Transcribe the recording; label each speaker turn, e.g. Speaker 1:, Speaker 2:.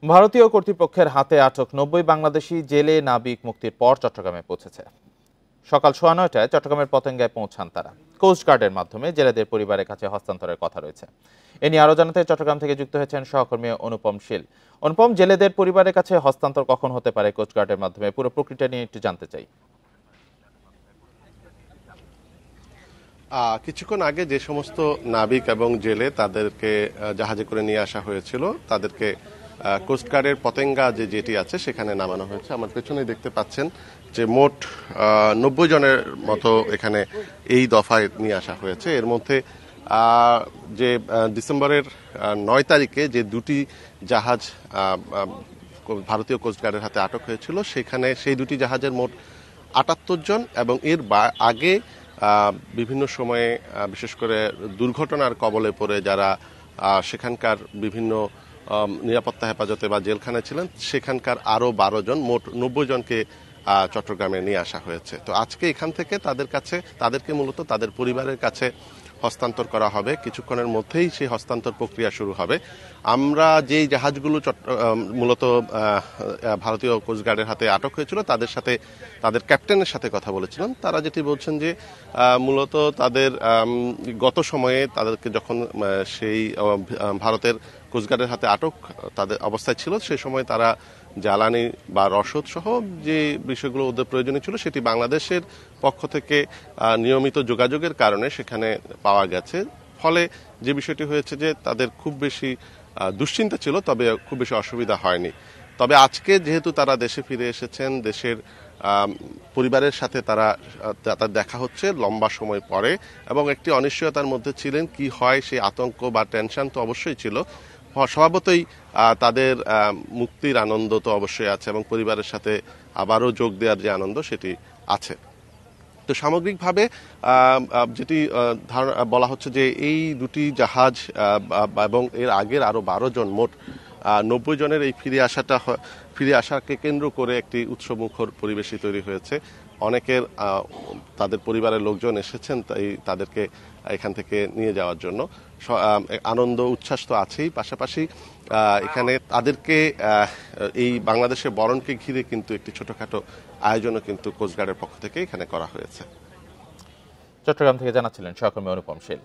Speaker 1: ভারতীয় কর্তৃপক্ষের হাতে আটক ৯০ বাংলাদেশি জেলে নাবিক মুক্তির পর চট্টগ্রামে পৌঁছেছে। সকাল ৯:৩০টায় চট্টগ্রামের পতেঙ্গায় পৌঁছান তারা। কোস্টগার্ডের মাধ্যমে জেলেদের পরিবারের কাছে হস্তান্তরের কথা রয়েছে। এ নিয়ে আরো জানাতে চট্টগ্রাম থেকে যুক্ত হয়েছেন সহকর্মী অনুপম শীল। অনুপম, জেলেদের পরিবারের কাছে হস্তান্তর কখন হতে পারে কোস্টগার্ডের মাধ্যমে, পুরো প্রক্রিয়া নিয়ে একটু জানতে চাই।
Speaker 2: কিছুক্ষণ আগে যে সমস্ত নাবিক এবং জেলে তাদেরকে জাহাজে করে নিয়ে আসা হয়েছিল, তাদেরকে কোস্টগার্ডের পতেঙ্গা যে জেটি আছে সেখানে নামানো হয়েছে। আমার পেছনে দেখতে পাচ্ছেন যে মোট ৯০ জনের মতো এখানে এই দফায় নিয়ে আসা হয়েছে। এর মধ্যে যে ডিসেম্বরের ৯ তারিখে যে দুটি জাহাজ ভারতীয় কোস্টগার্ডের হাতে আটক হয়েছিল, সেখানে সেই দুটি জাহাজের মোট ৭৮ জন এবং এর আগে বিভিন্ন সময়ে বিশেষ করে দুর্ঘটনার কবলে পড়ে যারা সেখানকার বিভিন্ন নিরাপত্তা হেফাজতে বা জেলখানায় ছিলেন, সেখানকার আরো ১২ জন, মোট ৯০ জনকে চট্টগ্রামে নিয়ে আসা হয়েছে। তো আজকে এখান থেকে তাদেরকে মূলত তাদের পরিবারের কাছে হস্তান্তর করা হবে। কিছুক্ষণের মধ্যেই সেই হস্তান্তর প্রক্রিয়া শুরু হবে। আমরা যেই জাহাজগুলো মূলত ভারতীয় কোস্টগার্ডের হাতে আটক হয়েছিল তাদের ক্যাপ্টেনের সাথে কথা বলেছিলাম। তারা যেটি বলছেন যে মূলত তাদের গত সময়ে তাদেরকে যখন সেই ভারতের কোস্টগার্ডের হাতে আটক তাদের অবস্থায় ছিল, সেই সময় তারা জ্বালানি বা রসদ সহ যে বিষয়গুলো ওদের প্রয়োজনীয় ছিল সেটি বাংলাদেশের পক্ষ থেকে নিয়মিত যোগাযোগের কারণে সেখানে পাওয়া গেছে। ফলে যে বিষয়টি হয়েছে যে তাদের খুব বেশি দুশ্চিন্তা ছিল, তবে খুব বেশি অসুবিধা হয়নি। তবে আজকে যেহেতু তারা দেশে ফিরে এসেছেন, দেশের পরিবারের সাথে তাদের দেখা হচ্ছে লম্বা সময় পরে, এবং একটি অনিশ্চয়তার মধ্যে ছিলেন। কি হয় সেই আতঙ্ক বা টেনশন তো অবশ্যই ছিল। স্বভাবতই তাদের মুক্তির আনন্দ তো অবশ্যই আছে এবং পরিবারের সাথে আবারও যোগ দেওয়ার যে আনন্দ সেটি আছে। তো সামগ্রিকভাবে যেটি বলা হচ্ছে যে এই দুটি জাহাজ এবং এর আগের আরো ১২ জন, মোট ৯০ জনের এই ফিরে আসাকে কেন্দ্র করে একটি উৎসবমুখর পরিবেশই তৈরি হয়েছে। অনেকের তাদের পরিবারের লোকজন এসেছেন তাই তাদেরকে এখান থেকে নিয়ে যাওয়ার জন্য। আনন্দ উচ্ছ্বাস তো আছেই, পাশাপাশি এখানে তাদেরকে এই বাংলাদেশের বরণকে ঘিরে কিন্তু একটি ছোটখাটো আয়োজনও কিন্তু কোস্টগার্ডের পক্ষ থেকে এখানে করা হয়েছে।
Speaker 1: চট্টগ্রাম থেকে জানাচ্ছিলেন সহকর্মী অনুপম শীল।